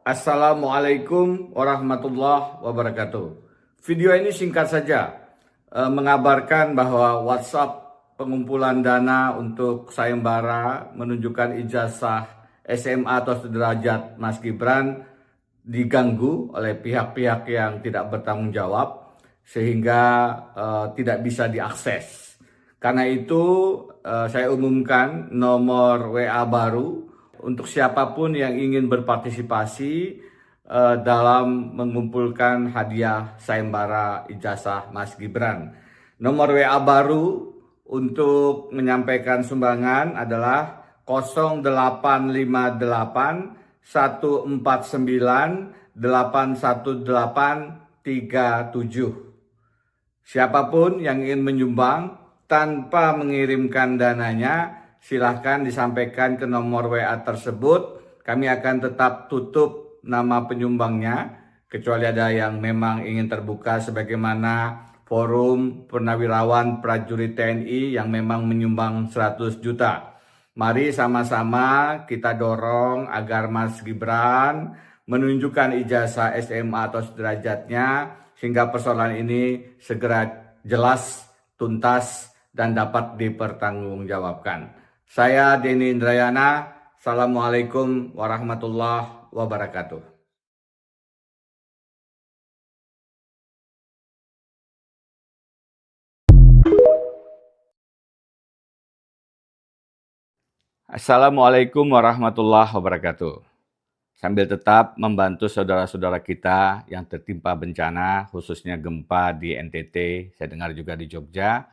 Assalamualaikum warahmatullahi wabarakatuh. Video ini singkat saja, mengabarkan bahwa WhatsApp pengumpulan dana untuk sayembara menunjukkan ijazah SMA atau sederajat Mas Gibran diganggu oleh pihak-pihak yang tidak bertanggung jawab sehingga tidak bisa diakses. Karena itu saya umumkan nomor WA baru untuk siapapun yang ingin berpartisipasi dalam mengumpulkan hadiah sayembara ijazah Mas Gibran. Nomor WA baru untuk menyampaikan sumbangan adalah 0858 149 81837. Siapapun yang ingin menyumbang tanpa mengirimkan dananya, silahkan disampaikan ke nomor WA tersebut. Kami akan tetap tutup nama penyumbangnya, kecuali ada yang memang ingin terbuka sebagaimana Forum Purnawirawan Prajurit TNI yang memang menyumbang 100 juta. Mari sama-sama kita dorong agar Mas Gibran menunjukkan ijazah SMA atau sederajatnya sehingga persoalan ini segera jelas, tuntas, dan dapat dipertanggungjawabkan. Saya Denny Indrayana. Assalamualaikum warahmatullahi wabarakatuh. Assalamualaikum warahmatullahi wabarakatuh. Sambil tetap membantu saudara-saudara kita yang tertimpa bencana, khususnya gempa di NTT, saya dengar juga di Jogja,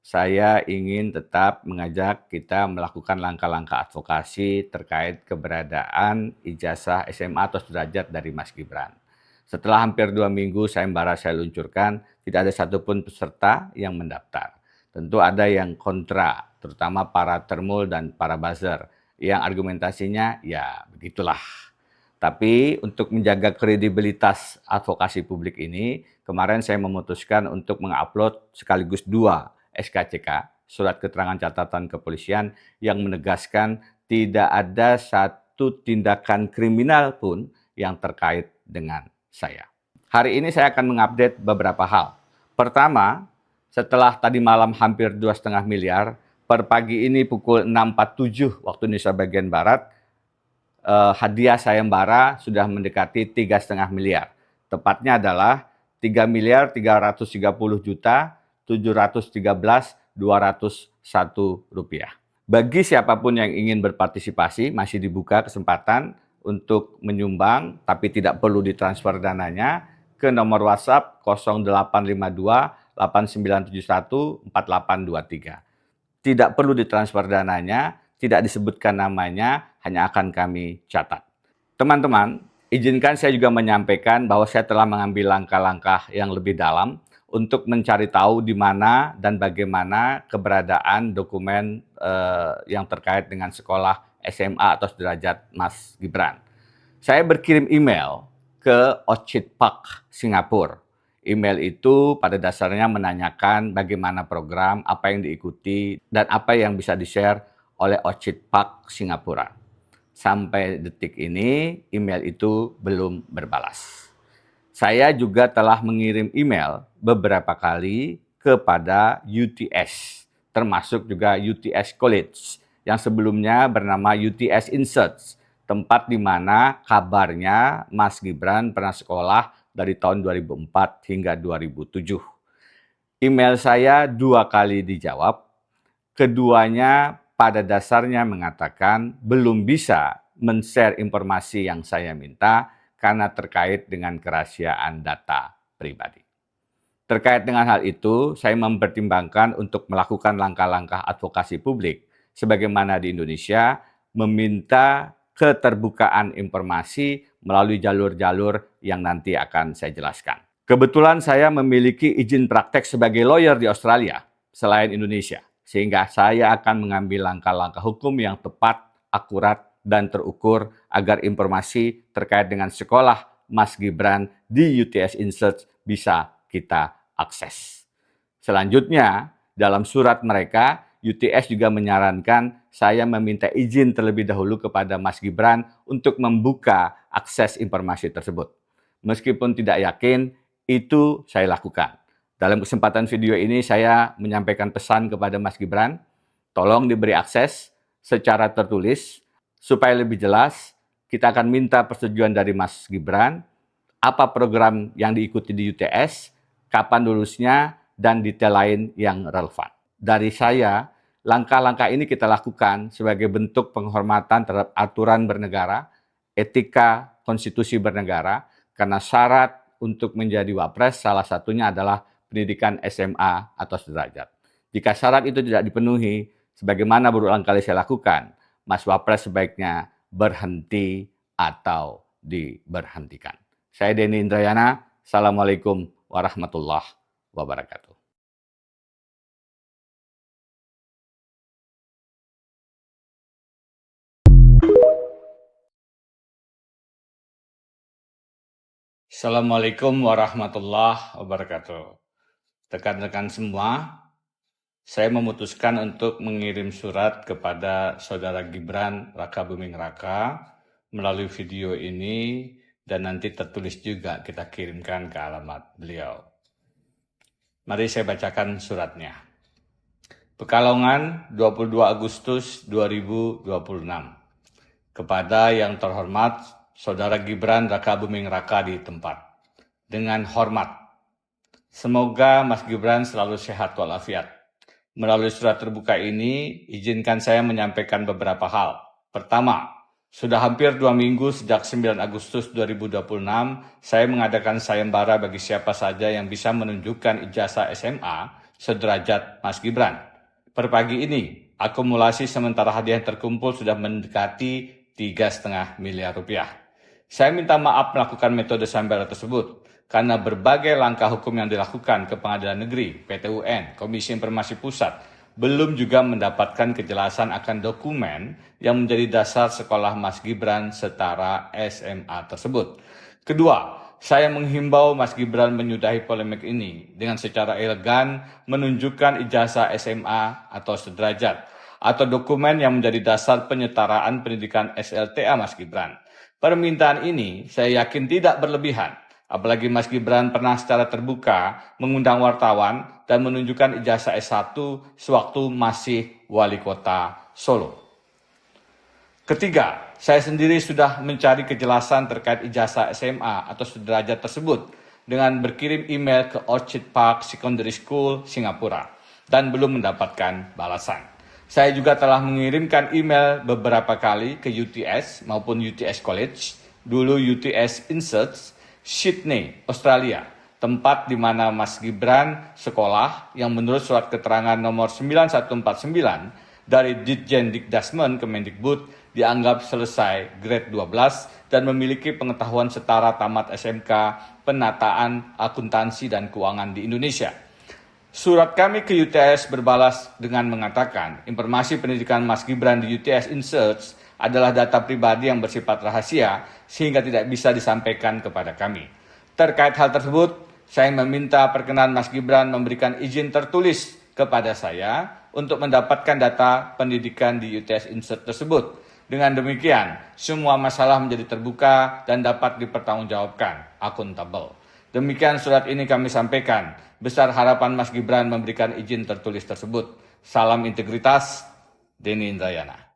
saya ingin tetap mengajak kita melakukan langkah-langkah advokasi terkait keberadaan ijazah SMA atau sederajat dari Mas Gibran. Setelah hampir 2 minggu sayembara saya luncurkan, tidak ada satupun peserta yang mendaftar. Tentu ada yang kontra, terutama para termul dan para buzzer, yang argumentasinya ya begitulah. Tapi untuk menjaga kredibilitas advokasi publik ini, kemarin saya memutuskan untuk mengupload sekaligus 2 SKCK, Surat Keterangan Catatan Kepolisian, yang menegaskan tidak ada satu tindakan kriminal pun yang terkait dengan saya. Hari ini saya akan mengupdate beberapa hal. Pertama, setelah tadi malam hampir 2,5 miliar, per pagi ini pukul 6.47 waktu Indonesia bagian Barat, hadiah sayembara sudah mendekati 3,5 miliar. Tepatnya adalah 3 miliar 330 juta 713.201 rupiah. Bagi siapapun yang ingin berpartisipasi, masih dibuka kesempatan untuk menyumbang, tapi tidak perlu ditransfer dananya ke nomor WhatsApp 0852 8971 4823. Tidak perlu ditransfer dananya, tidak disebutkan namanya, hanya akan kami catat. Teman-teman, izinkan saya juga menyampaikan bahwa saya telah mengambil langkah-langkah yang lebih dalam untuk mencari tahu di mana dan bagaimana keberadaan dokumen yang terkait dengan sekolah SMA atau sederajat Mas Gibran. Saya berkirim email ke Orchid Park, Singapura. Email itu pada dasarnya menanyakan bagaimana program, apa yang diikuti, dan apa yang bisa di-share oleh Orchid Park, Singapura. Sampai detik ini, email itu belum berbalas. Saya juga telah mengirim email beberapa kali kepada UTS, termasuk juga UTS College, yang sebelumnya bernama UTS Inserts, tempat di mana kabarnya Mas Gibran pernah sekolah dari tahun 2004 hingga 2007. Email saya 2 kali dijawab, keduanya pada dasarnya mengatakan belum bisa men-share informasi yang saya minta karena terkait dengan kerahasiaan data pribadi. Terkait dengan hal itu, saya mempertimbangkan untuk melakukan langkah-langkah advokasi publik sebagaimana di Indonesia, meminta keterbukaan informasi melalui jalur-jalur yang nanti akan saya jelaskan. Kebetulan saya memiliki izin praktek sebagai lawyer di Australia selain Indonesia, sehingga saya akan mengambil langkah-langkah hukum yang tepat, akurat, dan terukur agar informasi terkait dengan sekolah Mas Gibran di UTS Inserts bisa kita akses. Selanjutnya, dalam surat mereka, UTS juga menyarankan saya meminta izin terlebih dahulu kepada Mas Gibran untuk membuka akses informasi tersebut. Meskipun tidak yakin, itu saya lakukan. Dalam kesempatan video ini saya menyampaikan pesan kepada Mas Gibran, tolong diberi akses secara tertulis supaya lebih jelas. Kita akan minta persetujuan dari Mas Gibran, apa program yang diikuti di UTS, kapan lulusnya, dan detail lain yang relevan. Dari saya, langkah-langkah ini kita lakukan sebagai bentuk penghormatan terhadap aturan bernegara, etika konstitusi bernegara, karena syarat untuk menjadi wapres salah satunya adalah pendidikan SMA atau sederajat. Jika syarat itu tidak dipenuhi, sebagaimana berulang kali saya lakukan, Mas Wapres sebaiknya berhenti atau diberhentikan. Saya Denny Indrayana, Assalamualaikum warahmatullahi wabarakatuh. Assalamualaikum warahmatullahi wabarakatuh. Rekan-rekan semua, saya memutuskan untuk mengirim surat kepada Saudara Gibran Raka Buming Raka melalui video ini dan nanti tertulis juga kita kirimkan ke alamat beliau. Mari saya bacakan suratnya. Pekalongan, 22 Agustus 2026. Kepada yang terhormat Saudara Gibran Raka Buming Raka di tempat. Dengan hormat, semoga Mas Gibran selalu sehat walafiat. Melalui surat terbuka ini, izinkan saya menyampaikan beberapa hal. Pertama, sudah hampir 2 minggu sejak 9 Agustus 2026, saya mengadakan sayembara bagi siapa saja yang bisa menunjukkan ijazah SMA sederajat Mas Gibran. Per pagi ini, akumulasi sementara hadiah yang terkumpul sudah mendekati 3,5 miliar rupiah. Saya minta maaf melakukan metode sayembara tersebut, karena berbagai langkah hukum yang dilakukan ke Pengadilan Negeri, PT UN, Komisi Informasi Pusat, belum juga mendapatkan kejelasan akan dokumen yang menjadi dasar sekolah Mas Gibran setara SMA tersebut. Kedua, saya menghimbau Mas Gibran menyudahi polemik ini dengan secara elegan menunjukkan ijazah SMA atau sederajat, atau dokumen yang menjadi dasar penyetaraan pendidikan SLTA Mas Gibran. Permintaan ini saya yakin tidak berlebihan, apalagi Mas Gibran pernah secara terbuka mengundang wartawan dan menunjukkan ijazah S1 sewaktu masih wali kota Solo. Ketiga, saya sendiri sudah mencari kejelasan terkait ijazah SMA atau sederajat tersebut dengan berkirim email ke Orchid Park Secondary School, Singapura, dan belum mendapatkan balasan. Saya juga telah mengirimkan email beberapa kali ke UTS maupun UTS College, dulu UTS Inserts, Sydney, Australia, tempat di mana Mas Gibran sekolah yang menurut surat keterangan nomor 9149 dari Ditjen Dikdasmen Kemendikbud dianggap selesai grade 12 dan memiliki pengetahuan setara tamat SMK Penataan Akuntansi dan Keuangan di Indonesia. Surat kami ke UTS berbalas dengan mengatakan informasi pendidikan Mas Gibran di UTS Inserts adalah data pribadi yang bersifat rahasia sehingga tidak bisa disampaikan kepada kami. Terkait hal tersebut, saya meminta perkenan Mas Gibran memberikan izin tertulis kepada saya untuk mendapatkan data pendidikan di UTS Insert tersebut. Dengan demikian, semua masalah menjadi terbuka dan dapat dipertanggungjawabkan, akuntabel. Demikian surat ini kami sampaikan. Besar harapan Mas Gibran memberikan izin tertulis tersebut. Salam integritas, Denny Indrayana.